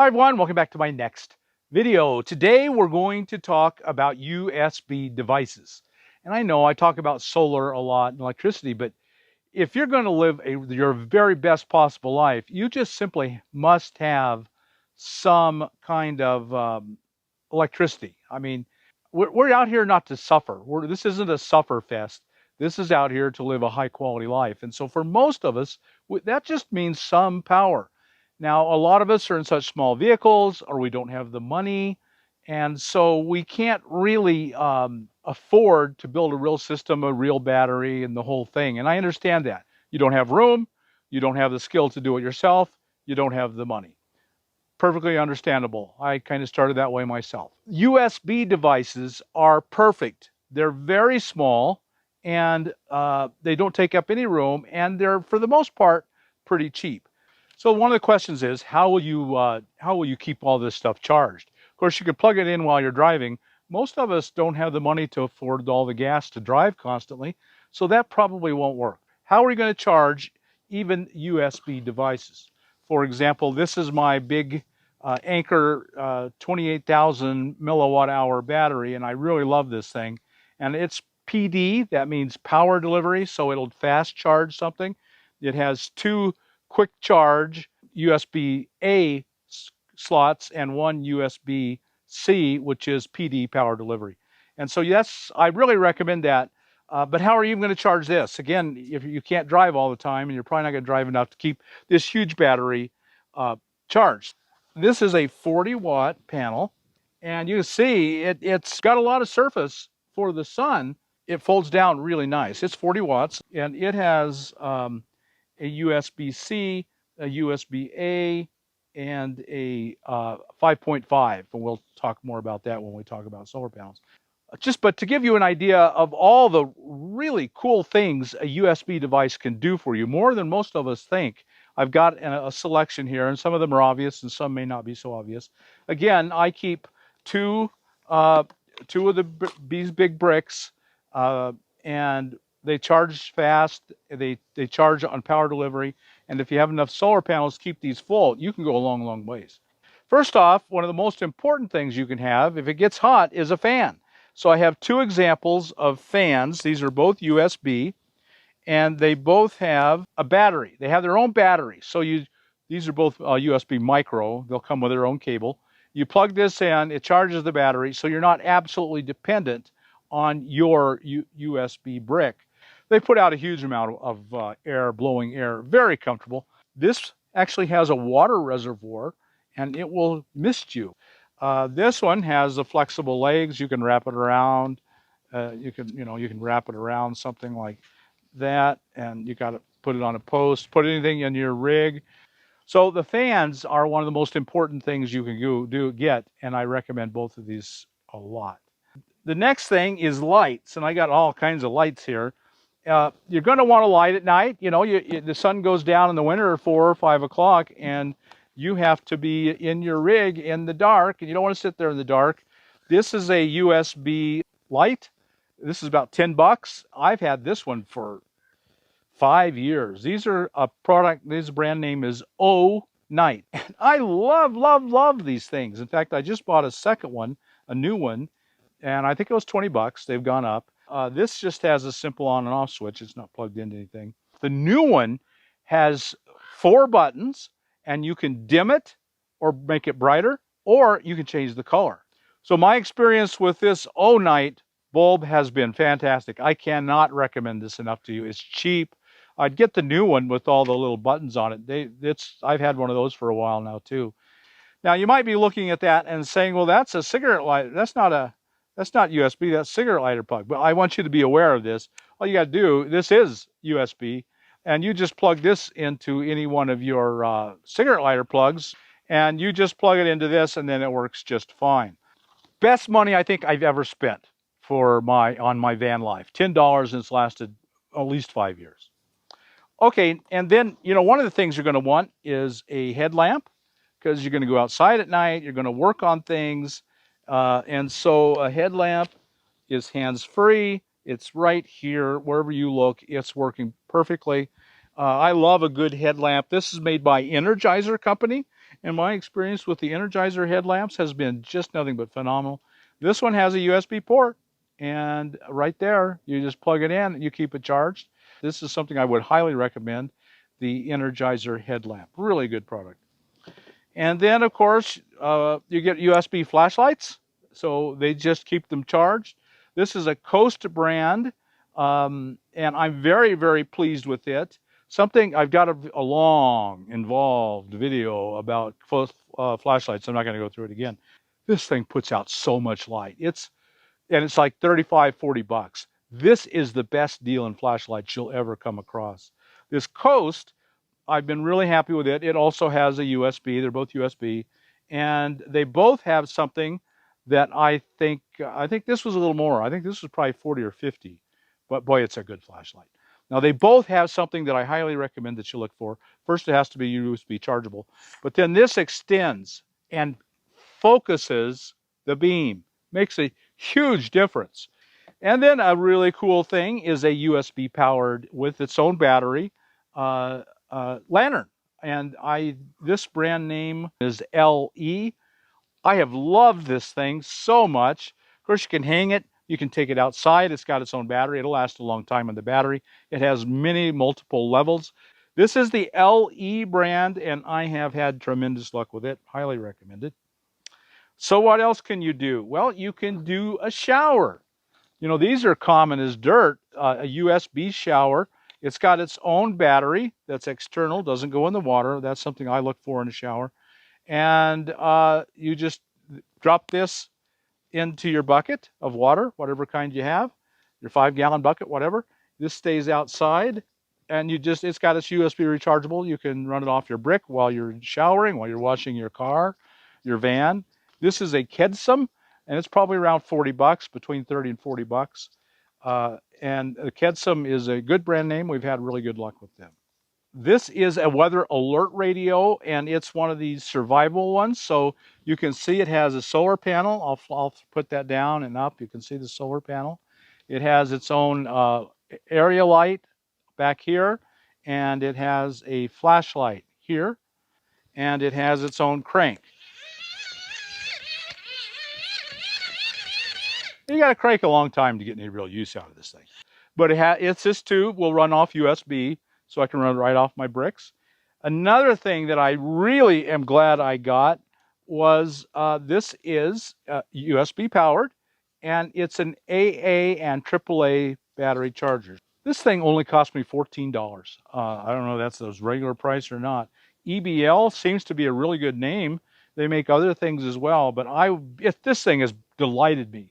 Hi everyone, welcome back to my next video. Today we're going to talk about USB devices. And I know I talk about solar a lot and electricity, but if you're going to live your very best possible life, you just simply must have some kind of electricity. I mean, we're out here not to suffer. This isn't a suffer fest. This is out here to live a high quality life. And so for most of us, that just means some power. Now, a lot of us are in such small vehicles or we don't have the money. And so we can't really afford to build a real system, a real battery, and the whole thing. And I understand that. You don't have room, you don't have the skill to do it yourself, you don't have the money. Perfectly understandable. I kind of started that way myself. USB devices are perfect. They're very small and they don't take up any room, and they're, for the most part, pretty cheap. So one of the questions is, how will you keep all this stuff charged? Of course, you can plug it in while you're driving. Most of us don't have the money to afford all the gas to drive constantly, so that probably won't work. How are we going to charge even USB devices? For example, this is my big Anker 28,000 milliwatt hour battery, and I really love this thing. And it's PD, that means power delivery, so it'll fast charge something. It has two quick charge USB-A slots and one USB-C, which is PD power delivery. And so yes, I really recommend that. But how are you going to charge this? Again, if you can't drive all the time, and you're probably not going to drive enough to keep this huge battery charged. This is a 40-watt panel, and you can see it's got a lot of surface for the sun. It folds down really nice. It's 40 watts, and it has a USB-C, a USB-A, and a 5.5, and we'll talk more about that when we talk about solar panels. But to give you an idea of all the really cool things a USB device can do for you, more than most of us think, I've got a selection here, and some of them are obvious and some may not be so obvious. Again, I keep two of these big bricks, and they charge fast. They charge on power delivery, and if you have enough solar panels to keep these full, you can go a long, long ways. First off, one of the most important things you can have if it gets hot is a fan. So I have two examples of fans. These are both USB, and they both have a battery. They have their own battery. So these are both USB micro. They'll come with their own cable. You plug this in, it charges the battery, so you're not absolutely dependent on your USB brick. They put out a huge amount of air, blowing air, very comfortable. This actually has a water reservoir, and it will mist you. This one has the flexible legs. You can wrap it around. You can wrap it around something like that, and you got to put it on a post, put anything in your rig. So the fans are one of the most important things you can get, and I recommend both of these a lot. The next thing is lights, and I got all kinds of lights here. You're going to want to light at night. The sun goes down in the winter at 4 or 5 o'clock, and you have to be in your rig in the dark, and you don't want to sit there in the dark. This is a USB light. This is about 10 bucks. I've had this one for 5 years. These are a product, this brand name is Onite. And I love, love, love these things. In fact, I just bought a second one, a new one, and I think it was 20 bucks. They've gone up. This just has a simple on and off switch. It's not plugged into anything. The new one has 4 buttons, and you can dim it or make it brighter, or you can change the color. So my experience with this Onite bulb has been fantastic. I cannot recommend this enough to you. It's cheap. I'd get the new one with all the little buttons on it. I've had one of those for a while now too. Now you might be looking at that and saying, well, that's a cigarette lighter. That's not USB, that's cigarette lighter plug. But I want you to be aware of this. All you got to do, this is USB, and you just plug this into any one of your cigarette lighter plugs, and you just plug it into this, and then it works just fine. Best money I think I've ever spent on my van life. $10, and it's lasted at least 5 years. Okay, and then, one of the things you're going to want is a headlamp, because you're going to go outside at night, you're going to work on things, and so a headlamp is hands-free. It's right here, wherever you look, it's working perfectly. I love a good headlamp. This is made by Energizer Company, And my experience with the Energizer headlamps has been just nothing but phenomenal. This one has a USB port, and right there, you just plug it in and you keep it charged. This is something I would highly recommend, the Energizer headlamp. Really good product. And then, of course, you get USB flashlights, so they just keep them charged. This is a Coast brand, and I'm very, very pleased with it. Something I've got a long, involved video about flashlights. I'm not going to go through it again. This thing puts out so much light. It's like 35, 40 bucks. This is the best deal in flashlights you'll ever come across. This Coast, I've been really happy with it. It also has a USB. They're both USB, and they both have something that I think this was a little more. I think this was probably 40 or 50, but boy, it's a good flashlight. Now they both have something that I highly recommend that you look for. First, it has to be USB chargeable, but then this extends and focuses the beam. Makes a huge difference. And then a really cool thing is a USB powered with its own battery lantern. And this brand name is LE. I have loved this thing so much. Of course, you can hang it. You can take it outside. It's got its own battery. It'll last a long time on the battery. It has multiple levels. This is the LE brand, and I have had tremendous luck with it. Highly recommend it. So what else can you do? Well, you can do a shower. You know, these are common as dirt, a USB shower. It's got its own battery that's external, doesn't go in the water. That's something I look for in a shower. And you just drop this into your bucket of water, whatever kind you have, your 5-gallon bucket, whatever. This stays outside, and it's got its USB rechargeable. You can run it off your brick while you're showering, while you're washing your car, your van. This is a KEDSUM, and it's probably around 40 bucks, between 30 and 40 bucks. And KEDSUM is a good brand name. We've had really good luck with them. This is a weather alert radio, and it's one of these survival ones. So you can see it has a solar panel. I'll put that down and up. You can see the solar panel. It has its own area light back here, and it has a flashlight here, and it has its own crank. You got to crank a long time to get any real use out of this thing. But this tube will run off USB, so I can run it right off my bricks. Another thing that I really am glad I got was this is USB powered, and it's an AA and AAA battery charger. This thing only cost me $14. I don't know if that's those regular price or not. EBL seems to be a really good name. They make other things as well, but this thing has delighted me.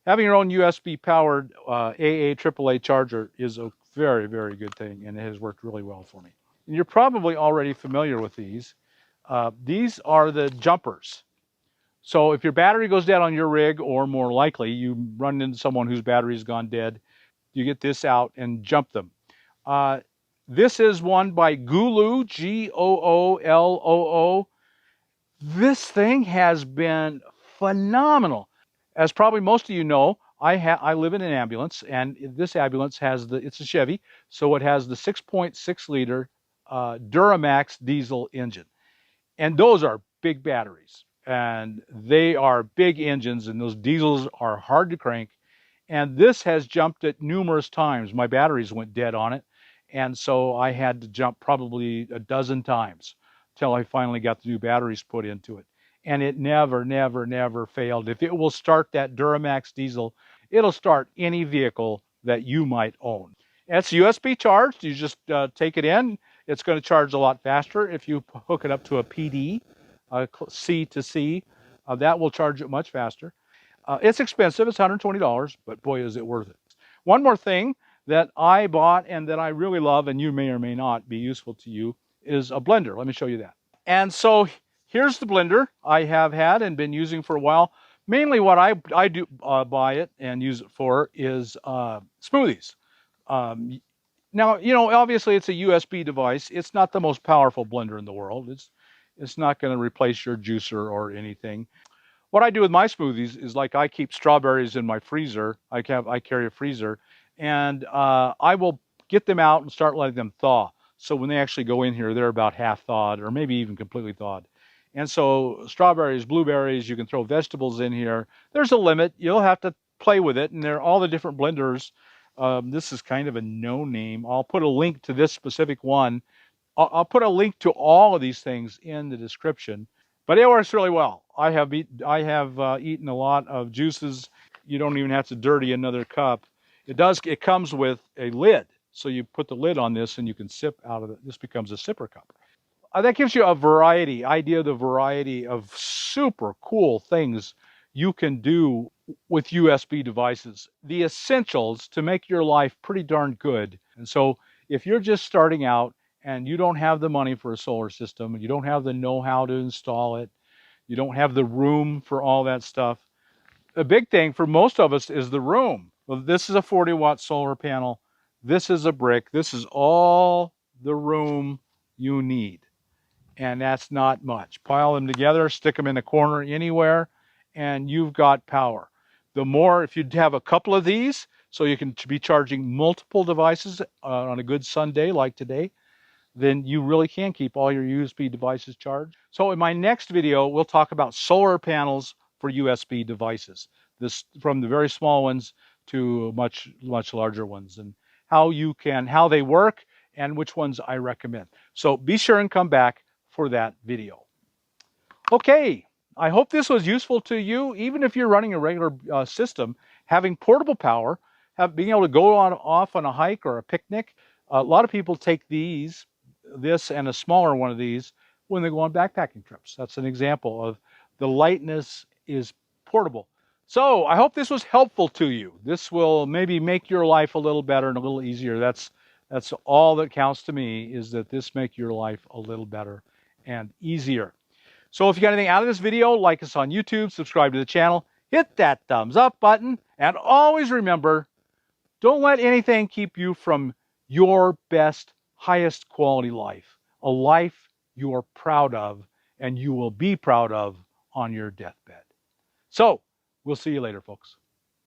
Having your own USB powered AA AAA charger is a very, very good thing, and it has worked really well for me. And you're probably already familiar with these. These are the jumpers. So if your battery goes dead on your rig, or more likely you run into someone whose battery's gone dead, you get this out and jump them. This is one by Gooloo, Gooloo. This thing has been phenomenal. As probably most of you know, I live in an ambulance, and this ambulance it's a Chevy, so it has the 6.6 liter Duramax diesel engine. And those are big batteries, and they are big engines, and those diesels are hard to crank. And this has jumped it numerous times. My batteries went dead on it, and so I had to jump probably a dozen times till I finally got the new batteries put into it. And it never, never, never failed. If it will start that Duramax diesel, it'll start any vehicle that you might own. It's USB charged. You just take it in. It's going to charge a lot faster. If you hook it up to a PD, C to C, that will charge it much faster. It's expensive. It's $120, but boy, is it worth it. One more thing that I bought and that I really love, and you may or may not be useful to you, is a blender. Let me show you that. And so here's the blender I have had and been using for a while. Mainly what I do buy it and use it for is smoothies. Now, you know, obviously it's a USB device. It's not the most powerful blender in the world. It's not going to replace your juicer or anything. What I do with my smoothies is, like, I keep strawberries in my freezer. I carry a freezer, and I will get them out and start letting them thaw. So when they actually go in here, they're about half thawed, or maybe even completely thawed. And so strawberries, blueberries, you can throw vegetables in here. There's a limit. You'll have to play with it. And there are all the different blenders. This is kind of a no name. I'll put a link to this specific one. I'll put a link to all of these things in the description. But it works really well. I have eaten a lot of juices. You don't even have to dirty another cup. It comes with a lid. So you put the lid on this and you can sip out of it. This becomes a sipper cup. That gives you a idea of the variety of super cool things you can do with USB devices. The essentials to make your life pretty darn good. And so if you're just starting out and you don't have the money for a solar system, and you don't have the know-how to install it, you don't have the room for all that stuff, the big thing for most of us is the room. Well, this is a 40-watt solar panel. This is a brick. This is all the room you need. And that's not much. Pile them together, stick them in the corner anywhere, and you've got power. The more, if you have a couple of these, so you can be charging multiple devices on a good Sunday like today, then you really can keep all your USB devices charged. So in my next video, we'll talk about solar panels for USB devices. This from the very small ones to much larger ones, and how they work and which ones I recommend. So be sure and come back for that video. Okay, I hope this was useful to you. Even if you're running a regular system, having portable power, being able to go off on a hike or a picnic. A lot of people take this and a smaller one of these when they go on backpacking trips. That's an example of the lightness is portable. So I hope this was helpful to you. This will maybe make your life a little better and a little easier. That's all that counts to me, is that this make your life a little better and easier. So if you got anything out of this video, like us on YouTube, subscribe to the channel, hit that thumbs up button, and always remember, don't let anything keep you from your best, highest quality life, a life you are proud of and you will be proud of on your deathbed. So we'll see you later, folks.